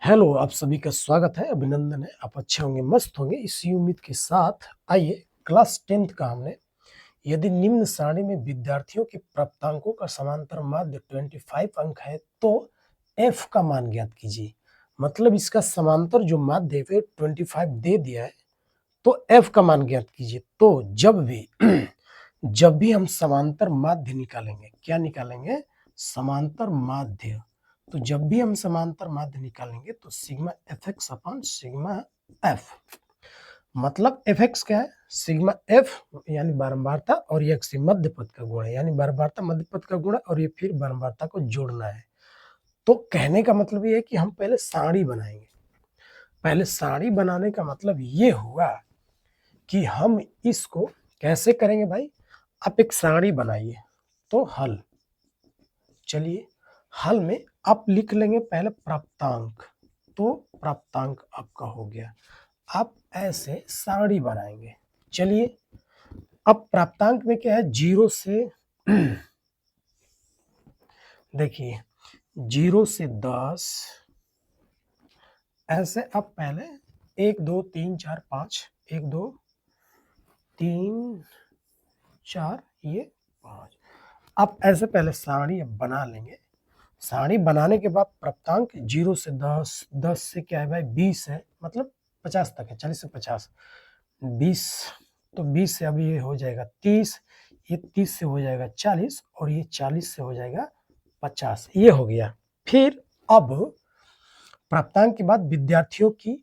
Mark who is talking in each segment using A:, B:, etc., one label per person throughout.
A: Hello, आप सभी का स्वागत है, अभिनंदन है। आप अच्छे होंगे, मस्त होंगे, इसी उम्मीद के साथ आइए क्लास 10th का हमने यदि निम्न सारणी में विद्यार्थियों के प्राप्तांकों का समांतर माध्य 25 अंक है तो f का मान ज्ञात कीजिए। मतलब इसका समांतर जो माध्य है 25 दे दिया है तो f का मान ज्ञात कीजिए। तो जब भी हम समांतर माध्य निकालेंगे, क्या निकालेंगे? समांतर माध्य। तो जब भी हम समांतर माध्य निकालेंगे तो sigma F x upon sigma F, मतलब एफ एक्स क्या है? सिग्मा एफ यानी बारंबारता, और ये एक्स मध्य पद का गुण है, यानी बारंबारता मध्य पद का गुण है, और ये फिर बारंबारता को जोड़ना है। तो कहने का मतलब ये है कि हम पहले सारणी बनाएंगे। पहले सारणी बनाने का मतलब ये हुआ कि हम इसको कैसे करेंगे भाई? आप एक सारणी बनाइए तो हल, चलिए हल में आप लिख लेंगे पहले प्राप्तांक। तो प्राप्तांक आपका हो गया। आप ऐसे सारणी बनाएंगे। चलिए अब प्राप्तांक में क्या है? 0 से देखिए 0 से 10, ऐसे आप पहले 1 2 3 4 5, 1 2 3 4 ये 5, आप ऐसे पहले सारणी बना लेंगे। सारणी बनाने के बाद प्राप्तांक 0 से 10, 10 से क्या है भाई? 20 है, मतलब 50 तक है, 40 से 50, 20, तो 20 से अभी ये हो जाएगा 30, ये 30 से हो जाएगा 40, और ये 40 से हो जाएगा 50, ये हो गया। फिर अब प्राप्तांक के बाद विद्यार्थियों की,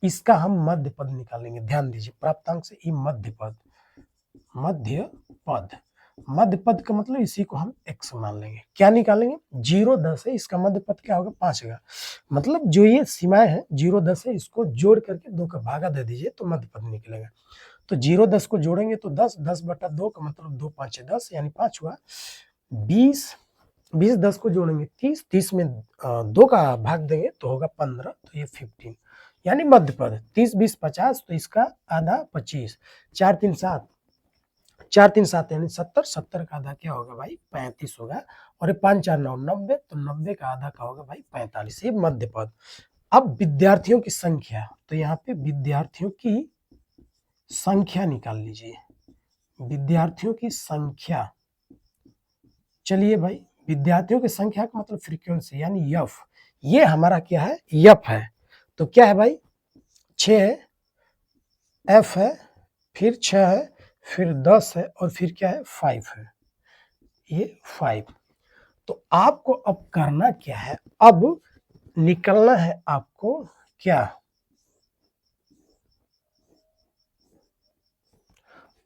A: इसका हम मध्य पद निकालेंगे। ध्यान दीजिए, प्राप्तांक से ई मध्य पद, मध्य पद, मध्य पद का मतलब इसी को हम x मान लेंगे। क्या निकालेंगे? 0 10 है, इसका मध्य पद क्या होगा? 5 होगा। मतलब जो ये सीमाएं हैं 0 10 है, इसको जोड़ करके 2 का भागा दे दीजिए तो मध्य पद निकलेगा। तो 0 10 को जोड़ेंगे तो 10, 10 बटा 2 का मतलब 2 5 10, यानी 5 हुआ। 20, 20 10 को जोड़ेंगे 30, 30 में 2 का भाग देंगे तो होगा 15, तो ये 15, यानी मध्य पद। 30 20 50, तो इसका आधा 25, 4 3 7, 4 3 7 यानी 70, 70 का आधा क्या होगा भाई? 35 होगा। और ये 5 4 9 90, तो 90 का आधा का होगा भाई 45, ये मध्य पद। अब विद्यार्थियों की संख्या, तो यहाँ पे विद्यार्थियों की संख्या निकाल लीजिए। विद्यार्थियों की संख्या, चलिए भाई विद्यार्थियों की संख्या का मतलब फ्रीक्वेंसी यानी एफ, ये हमारा क्या है? एफ है। तो क्या है भाई? 6 है, एफ है, फिर 6 है, फिर 10 है, और फिर क्या है? 5 है, ये 5। तो आपको अब करना क्या है? अब निकलना है आपको क्या?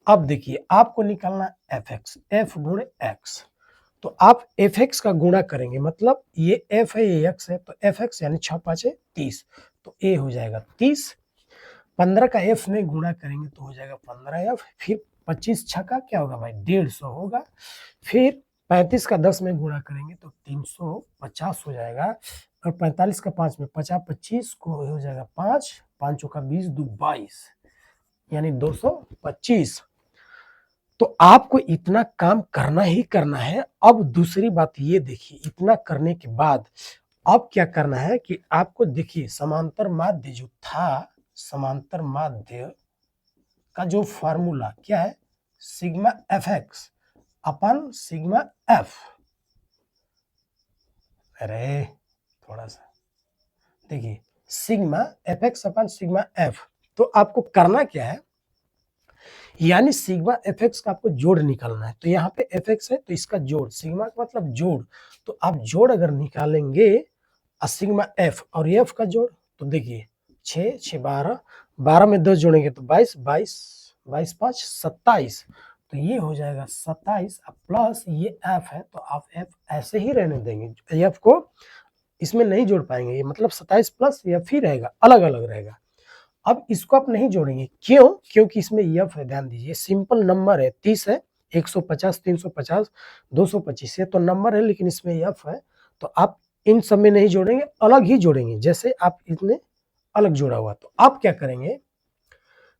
A: अब देखिए आपको निकलना एफ एक्स, एफ गुणे एक्स। तो आप एफ एक्स का गुणा करेंगे, मतलब ये एफ है ये एक्स है, तो एफ एक्स यानी 6 5 30, तो ए हो जाएगा 30। 15 का एफ में गुणा करेंगे तो हो जाएगा 15 एफ, फिर 25 छक्का क्या होगा भाई? 150 होगा। फिर 35 का 10 में गुणा करेंगे तो 350 हो जाएगा, और 45 का 5 में 50, 25 को हो जाएगा 5, 5 का 20 2 22, यानी 225। तो आपको इतना काम करना ही करना है। अब दूसरी बात ये देखिए, इतना करने के बाद अब क्या करना है कि आपको देखिए समांतर माध्य जो था, समांतर माध्य का जो फॉर्मूला क्या है? Sigma F x upon sigma F. अरे थोड़ा सा देखिए, sigma F x upon sigma F. तो आपको करना क्या है? यानी सिग्मा एफ एक्स का आपको जोड़ निकालना है। तो यहाँ पे एफ एक्स है तो इसका जोड़, सिग्मा का मतलब जोड़। तो आप जोड़ अगर निकालेंगे सिग्मा एफ और एफ का जोड़, तो देखिए 6 6 12, 12 में 10 जोड़ेंगे तो 22, 22 22 5 27, तो ये हो जाएगा 27, प्लस ये एफ है तो आप एफ ऐसे ही रहने देंगे, एफ को इसमें नहीं जोड़ पाएंगे, ये मतलब 27 प्लस एफ ही रहेगा, अलग अलग रहेगा। अब इसको आप नहीं जोड़ेंगे, क्यों? क्योंकि इसमें एफ है। ध्यान दीजिए, सिंपल नंबर है, 30 है, 150 350 225 है तो नंबर है, लेकिन इसमें एफ है। तो आप इन सब में नहीं जोड़ेंगे, अलग ही जोड़ेंगे। जैसे आप इतने अलग जोड़ा हुआ, तो आप क्या करेंगे?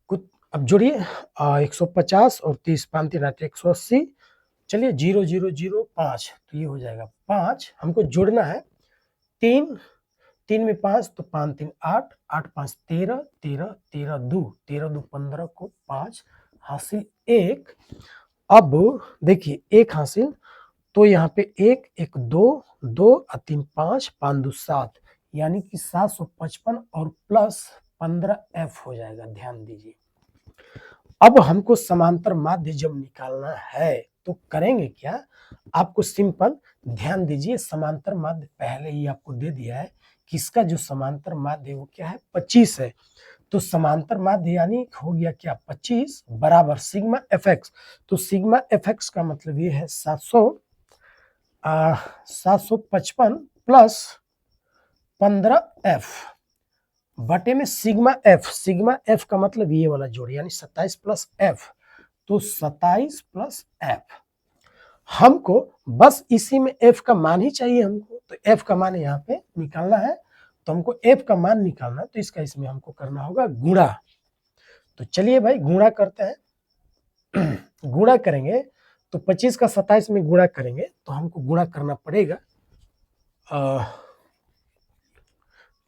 A: कुछ अब जोड़िए, 150 और 30 5 3 8 180, चलिए 0 0 0 5, तो ये हो जाएगा 5। हमको जोड़ना है 3 3 में 5 तो 5 3 8, 8 5 13, 13 13 2, 13 2 15 को 5 हासिल 1। अब देखिए 1 हासिल, तो यहाँ पे 1 1 2 2 और 3 5, 5 2 7, यानी कि 755 और प्लस 15f हो जाएगा। ध्यान दीजिए, अब हमको समांतर माध्य जब निकालना है तो करेंगे क्या, आपको सिंपल ध्यान दीजिए, समांतर माध्य पहले ही आपको दे दिया है कि इसका जो समांतर माध्य वो क्या है, 25 है। तो समांतर माध्य यानी हो गया क्या, 25 बराबर सिग्मा fx। तो सिग्मा fx का मतलब ये है 755 प्लस 15f बटे में सिग्मा एफ का मतलब ये वाला जोड़ यानी 27 प्लस एफ, तो 27 प्लस एफ। हमको बस इसी में एफ का मान ही चाहिए हमको, तो एफ का मान यहाँ पे निकालना है। तो हमको एफ का मान निकालना है तो इसका इसमें हमको करना होगा गुणा। तो चलिए भाई गुणा करते हैं। गुणा करेंगे तो 25 का 27 में गुणा करेंगे तो हमको गुणा करना पड़ेगा।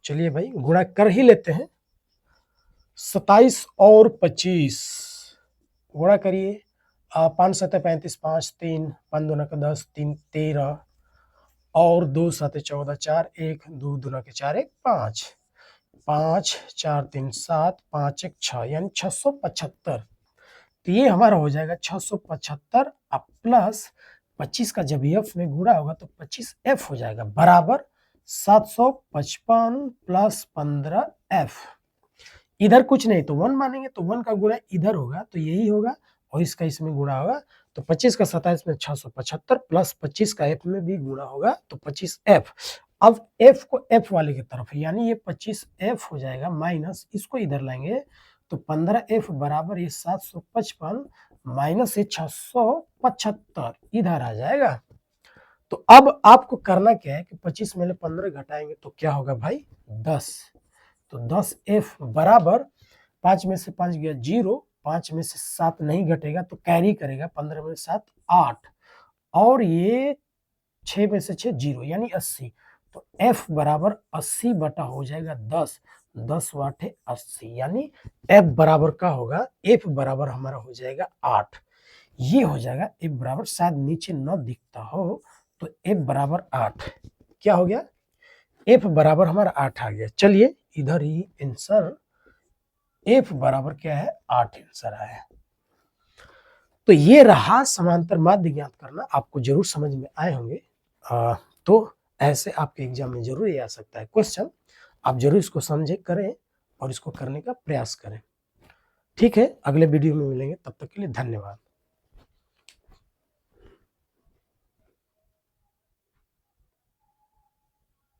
A: चलिए भाई गुणा कर ही लेते हैं। 27 और 25 गुणा करिए। 5 7 35, 5 3, 5 2 का 10, 3 13 और 2 7 14, 4 1 2 2 के 4 1 5, 5 4 3 7, 5 1 6 यानी 675। तो ये हमारा हो जाएगा 675 अब प्लस 25 का जब एफ में गुणा होगा तो 25f हो जाएगा बराबर 755 प्लस 15f। इधर कुछ नहीं तो 1 मानेंगे तो 1 का गुणा इधर होगा तो यही होगा और इसका इसमें गुणा होगा तो 25 का 27 में 675 प्लस 25 का f में भी गुणा होगा तो 25f। अब f को f वाले की तरफ है यानी ये 25f हो जाएगा माइनस इसको इधर लाएंगे तो 15f बराबर ये 755 माइनस ये 675 इधर आ जाएगा। तो अब आपको करना क्या है कि 25 में 15 घटाएंगे तो क्या होगा भाई 10। तो 10f बराबर 5 में से 5 गया 0, 5 में से 7 नहीं घटेगा तो कैरी करेगा, 15 में 7 8 और ये 6 में से 6 0 यानी 80। तो f बराबर 80 बटा हो जाएगा 10, 10 वाटे 80 यानी f बराबर का होगा, f बराबर हमारा हो जाएगा 8। ये हो जाएगा f बराबर, शायद नीचे न दिखता हो तो f बराबर 8 क्या हो गया, f बराबर हमारा 8 आ गया। चलिए इधर ही आंसर f बराबर क्या है 8 आंसर आया। तो ये रहा समांतर माध्य ज्ञात करना, आपको जरूर समझ में आए होंगे। तो ऐसे आपके एग्जाम में जरूर ये आ सकता है क्वेश्चन, आप जरूर इसको समझे करें और इसको करने का प्रयास करें। ठीक है, अगले वीडियो में मिलेंगे, तब तक के लिए धन्यवाद।